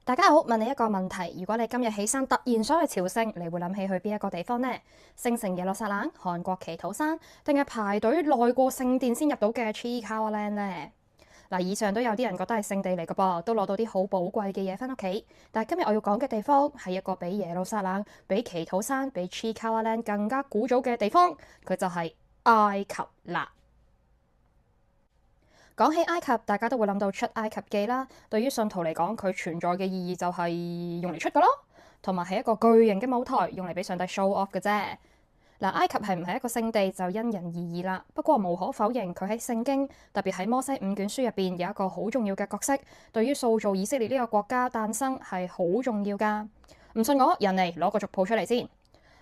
大家好，問你一個問題：如果你今日起身突然想去朝聖，你會諗起去邊一個地方呢？聖城耶路撒冷、韓國祈禱山，定係排隊耐過聖殿先入到嘅 Chicagoland 呢？嗱，以上都有啲人覺得係聖地嚟嘅噃，都攞到啲好寶貴嘅嘢翻屋企。但係今日我要講嘅地方係一個比耶路撒冷、比祈禱山、比 Chicagoland 更加古早嘅地方，佢就係埃及啦。講起埃及，大家都會諗到出埃及記啦。對於信徒嚟講，佢存在嘅意義就係用嚟出嘅咯，同埋係一個巨型嘅舞台，用嚟俾上帝 show off 嘅啫。嗱，埃及係唔係一個聖地就因人而異啦。不過無可否認，佢喺聖經，特別喺摩西五卷書入邊有一個好重要嘅角色，對於塑造以色列呢個國家誕生係好重要噶。唔信我，人嚟攞個族譜出嚟先。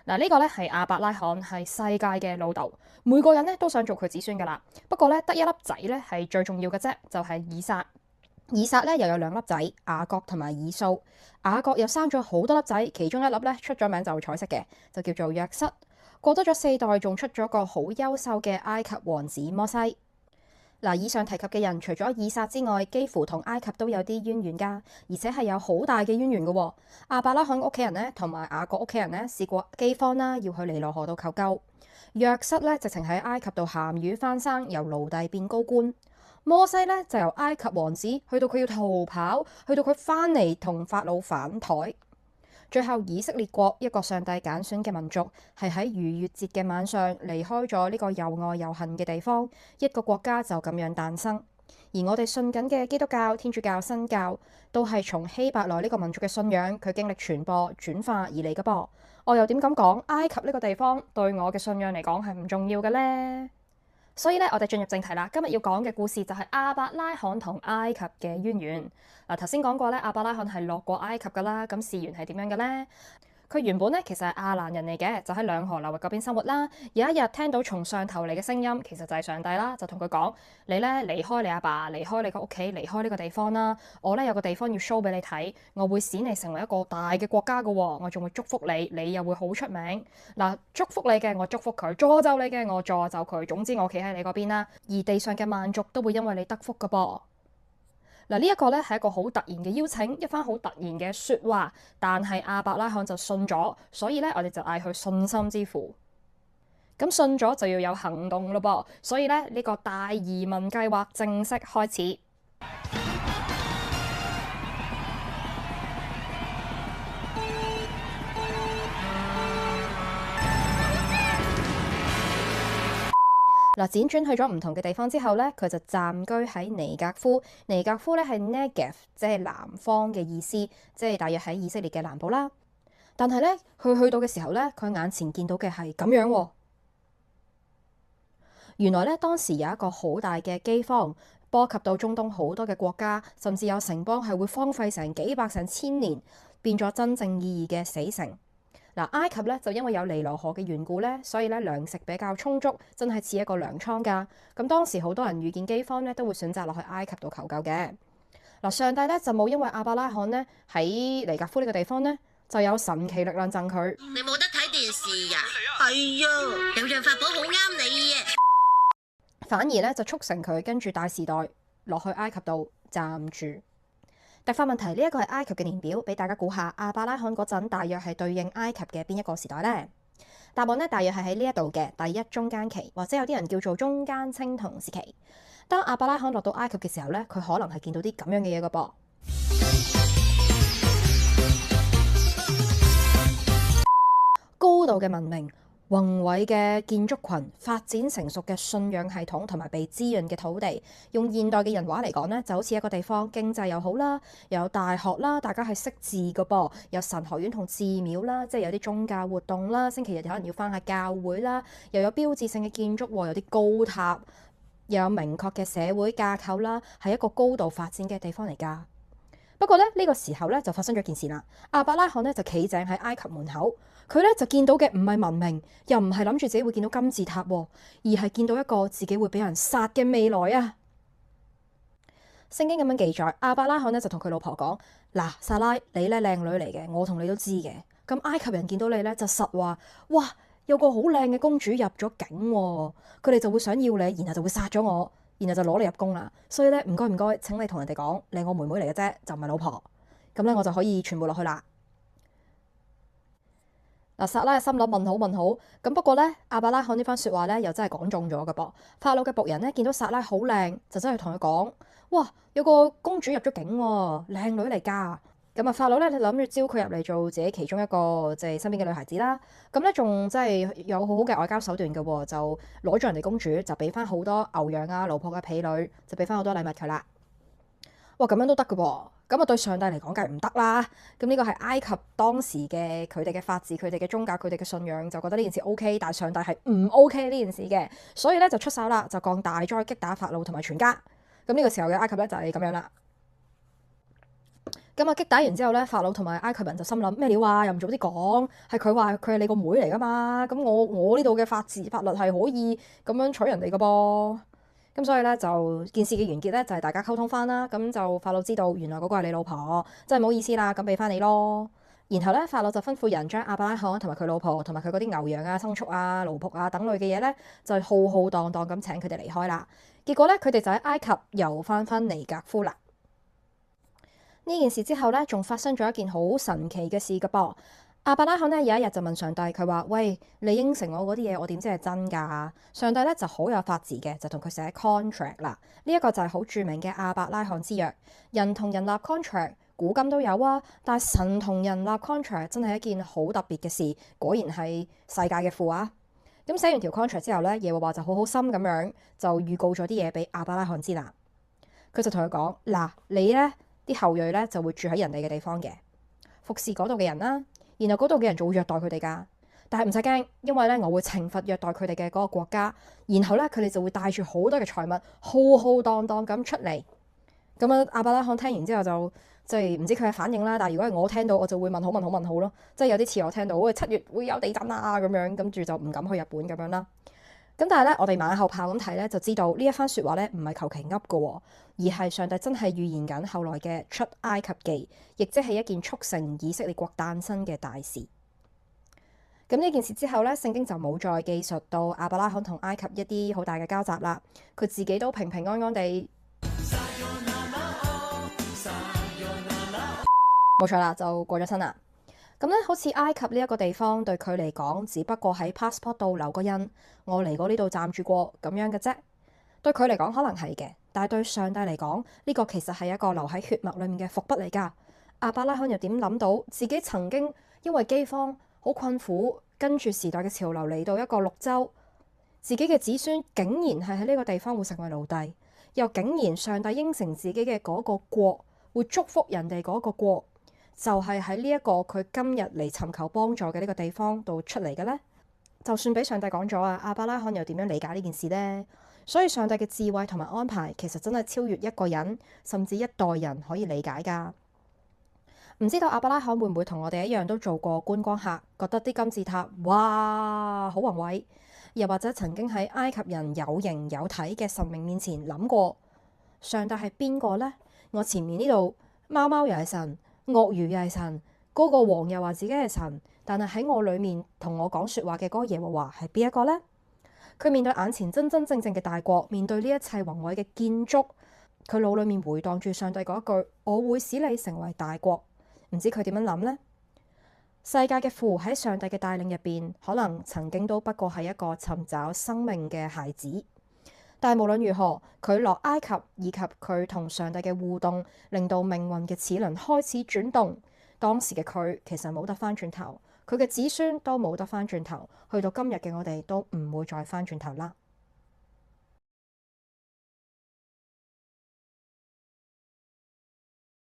嗱，呢個咧係亞伯拉罕，係世界嘅老豆，每個人咧都想做佢子孫噶啦。不過咧得一粒仔咧係最重要嘅啫，就係以撒。以撒咧又有兩粒仔，雅各同埋以掃。雅各又生咗好多粒仔，其中一粒咧出咗名就彩色嘅，就叫做約瑟。過多咗4代，仲出咗個好優秀嘅埃及王子摩西。嗱，以上提及嘅人，除咗以撒之外，幾乎同埃及都有啲淵源噶，而且係有好大嘅淵源噶。亞伯拉罕屋企人咧，同埋雅各屋企人咧，試過饑荒啦，要去尼羅河度求救。約瑟咧，直情喺埃及度鹹魚翻生，由奴隸變高官。摩西咧，就由埃及王子去到佢要逃跑，去到佢翻嚟同法老反台。最後，以色列國一個上帝揀選嘅民族，係喺逾越節嘅晚上離開咗呢個又愛又恨嘅地方，一個國家就咁樣誕生。而我哋信緊嘅基督教、天主教、新教，都係從希伯來呢個民族嘅信仰，佢經歷傳播轉化而嚟嘅噃。我又點咁講？埃及呢個地方對我嘅信仰嚟講係唔重要嘅呢？所以咧，我哋進入正題啦。今日要講嘅故事就係亞伯拉罕同埃及嘅淵源。嗱，頭先講過咧，亞伯拉罕係落過埃及噶啦。咁事緣係點樣嘅咧？佢原本咧其實係亞蘭人嚟嘅，就喺兩河流域嗰邊生活啦。有一日聽到從上頭嚟嘅聲音，其實就係上帝啦，就同佢講：你咧離開你阿爸，離開你個屋企，離開呢個地方啦。我咧有個地方要 show 俾你睇，我會使你成為一個大嘅國家噶喎，我仲會祝福你，你又會好出名。嗱，祝福你嘅我祝福佢，詛咒你嘅我詛咒佢。總之我企喺你嗰邊啦，而地上嘅萬族都會因為你得福噶噃。嗱，呢一個咧係一個好突然嘅邀請，一番好突然嘅説話，但係亞伯拉罕就信咗，所以咧我哋就嗌佢信心之父。咁信咗就要有行動咯噃，所以咧呢個大移民計劃正式開始。嗱，輾轉去咗唔同嘅地方之後咧，佢就暫居喺尼格夫。尼格夫咧係 Negev，即係南方嘅意思，即係大約喺以色列嘅南部啦。但係咧，佢去到嘅時候咧，佢眼前見到嘅係咁樣喎。原來咧，當時有一個好大嘅饑荒，波及到中東好多嘅國家，甚至有城邦係會荒廢成幾百成千年，變咗真正意義嘅死城。嗱，埃及咧就因為有尼羅河嘅緣故咧，所以咧糧食比較充足，真係似一個糧倉㗎。咁當時好多人遇見饑荒咧，都會選擇落去埃及度求救嘅。嗱，上帝咧就冇因為亞伯拉罕咧喺尼格夫呢個地方咧就有神奇力量贈佢。你冇得睇電視呀？係啊，有樣法寶好啱你啊！反而咧就促成佢跟住大時代落去埃及度暫住。突發問題，呢一個係埃及嘅年表，俾大家估下亞伯拉罕嗰陣大約係對應埃及嘅邊一個時代呢？答案咧大約係喺呢一度嘅第一中間期，或者有啲人叫做中間青銅時期。當亞伯拉罕落到埃及嘅時候咧，佢可能係見到啲咁樣嘅嘢嘅噃。高度嘅文明、宏偉嘅建築群、發展成熟嘅信仰系統同埋被滋潤嘅土地，用現代嘅人話嚟講呢，就好似一個地方經濟又好啦，又有大學啦，大家係識字嘅噃，有神學院同寺廟啦，即係有啲宗教活動啦，星期日可能要返下教會啦，又有標誌性嘅建築，有啲高塔，又有明確嘅社會架構啦，係一個高度發展嘅地方嚟㗎。不過咧，呢個時候咧就發生咗件事啦。亞伯拉罕咧就企正喺埃及門口，佢咧就見到嘅唔係文明，又唔係諗住自己會見到金字塔，而係見到一個自己會俾人殺嘅未來啊！聖經咁樣記載，亞伯拉罕咧就同佢老婆講：嗱，撒拉，你咧靚女嚟嘅，我同你都知嘅。咁埃及人見到你咧就實話：哇，有個好靚嘅公主入咗境喎，佢哋就會想要你，然後就會殺咗我。然後就攞你入宮啦，所以咧唔該，請你同人哋講，你係我妹妹嚟嘅啫，就唔係老婆。咁咧我就可以全部落去啦。嗱，撒拉嘅心諗問好問好，咁不過咧，亞伯拉罕呢番説話咧又真係講中咗嘅噃。法老嘅僕人咧見到撒拉好靚，就真係同佢講：哇，有個公主入咗境喎，靚女嚟㗎！咁啊，法老咧諗住招佢入嚟做自己其中一個即係身邊嘅女孩子啦。咁咧仲真係有好好嘅外交手段嘅喎，就攞咗人哋公主，就俾翻好多牛羊啊、奴僕嘅婢女，就俾翻好多禮物佢啦。哇，咁樣都得嘅噃，咁啊對上帝嚟講梗係唔得啦。咁呢個係埃及當時嘅佢哋嘅法治、佢哋嘅宗教、佢哋嘅信仰，就覺得呢件事 OK，但係上帝係唔 OK 呢件事嘅，所以咧就出手啦，就降大災擊打法老同埋全家。咁呢個時候嘅埃及咧就係咁樣啦。咁啊擊打完之後咧，法老同埋埃及人就心諗咩料啊？又唔早啲講，係佢話佢係你個妹嚟噶嘛？咁我呢度嘅法律係可以咁樣娶人哋嘅噃。咁所以咧就件事嘅完結咧就係大家溝通翻啦，咁就法老知道原來嗰個係你老婆，真係唔好意思啦，咁俾翻你咯。然後咧法老就吩咐人將亞伯拉罕同埋佢老婆同埋佢嗰啲牛羊啊、牲畜啊、奴僕啊等類嘅嘢咧，就浩浩蕩蕩咁請佢哋離開啦。結果咧佢哋就喺埃及又翻尼格夫啦。呢件事之後咧，仲發生咗一件好神奇嘅事嘅噃。亞伯拉罕咧有一日就問上帝，佢話：喂，你應承我嗰啲嘢，我點知係真㗎？上帝咧就好有法治嘅，就同佢寫 contract 啦。呢一個就係好著名嘅亞伯拉罕之約。人同人立 contract，古今都有啊，但係神同人立 contract 真係一件好特別嘅事。果然係世界嘅父啊！咁寫完條 contract 之後咧，耶和華就好好心咁樣就預告咗啲嘢俾亞伯拉罕知啦。佢就同佢講：嗱，你咧啲後裔咧就會住喺人哋嘅地方嘅，服侍嗰度嘅人啦。然後嗰度嘅人就會虐待佢哋㗎，但係唔使驚，因為咧我會懲罰虐待佢哋嘅嗰個國家，然後咧佢哋就會帶住好多嘅財物，浩浩蕩蕩咁出嚟。咁啊，亞伯拉罕聽完之後就即係唔知佢嘅反應啦。但係如果係我聽到，我就會問好問好問好咯，即係有啲似我聽到，喂7月會有地震啊咁樣，跟住就唔敢去日本咁樣啦。咁但係咧，我哋馬後炮咁睇咧，就知道呢一番説話咧唔係求其噏嘅，而係上帝真係預言緊後來嘅出埃及記，亦即係一件促成以色列國誕生嘅大事。咁呢件事之後咧，聖經就冇再記述到亞伯拉罕同埃及一啲好大嘅交集啦。佢自己都平平安安地，冇錯啦，就過咗身啦。咁咧，好似埃及呢一個地方對佢嚟講，只不過喺 passport 度留個印，我嚟過呢度暫住過咁樣嘅啫。對佢嚟講可能係嘅，但係對上帝嚟講，呢個其實係一個留喺血脈裡面嘅伏筆嚟㗎。亞伯拉罕又點諗到自己曾經因為饑荒好困苦，跟住時代嘅潮流嚟到一個綠洲，自己嘅子孫竟然係喺呢個地方會成為奴隸，又竟然上帝應承自己嘅嗰個國會祝福人哋嗰個國，就係喺呢一個佢今日嚟尋求幫助嘅呢個地方度出嚟嘅呢。就算俾上帝講咗啊，亞伯拉罕又點樣理解呢件事呢？所以上帝嘅智慧同埋安排其實真係超越一個人，甚至一代人可以理解㗎。唔知道亞伯拉罕會唔會同我哋一樣都做過觀光客，覺得啲金字塔哇好宏偉，又或者曾經喺埃及人有形有體嘅神明面前諗過上帝係邊個呢？我前面呢度貓貓又係神，鱷魚又係神，嗰個王又話自己係神，但係喺我裡面同我講説話嘅嗰個耶和華係邊一個呢？佢面對眼前真真正正嘅大國，面對呢一切宏偉嘅建築，佢腦裡面回盪住上帝嗰一句：我會使你成為大國。唔知佢點樣諗呢？世界嘅父喺上帝嘅帶領入邊，可能曾經都不過係一個尋找生命嘅孩子。但係無論如何，佢落埃及以及佢同上帝嘅互動，令到命運嘅齒輪開始轉動。當時嘅佢其實冇得翻轉頭，佢嘅子孫都冇得翻轉頭，去到今日嘅我哋都唔會再翻轉頭啦。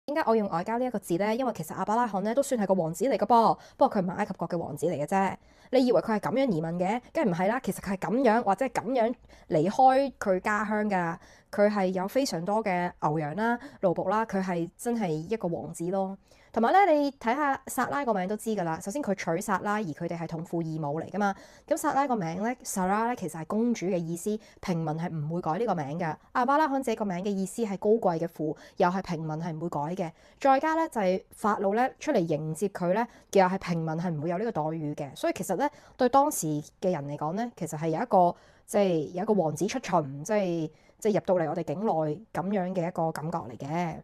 點解我用外交呢一個字呢？因為其實亞伯拉罕咧都算係個王子嚟嘅噃，不過佢唔係埃及國嘅王子嚟嘅啫。你以為佢係咁樣移民嘅？梗係唔係啦。其實佢係咁樣或者係咁樣離開佢家鄉㗎。佢係有非常多嘅牛羊啦、奴僕啦，佢係真係一個王子咯。同埋咧，你睇下撒拉個名都知㗎啦。首先佢娶撒拉，而佢哋係同父異母嚟㗎嘛。咁撒拉個名咧，Sarah 咧其實係公主嘅意思，平民係唔會改呢個名㗎。亞伯拉罕自己個名嘅意思係高貴嘅父，又係平民係唔會改嘅。再加咧就係法老咧出嚟迎接佢咧，又係平民係唔會有呢個待遇嘅。所以其實咧對當時嘅人嚟講咧，其實係有一個即係有一個王子出巡，即係入到嚟我哋境內咁樣嘅一個感覺嚟嘅。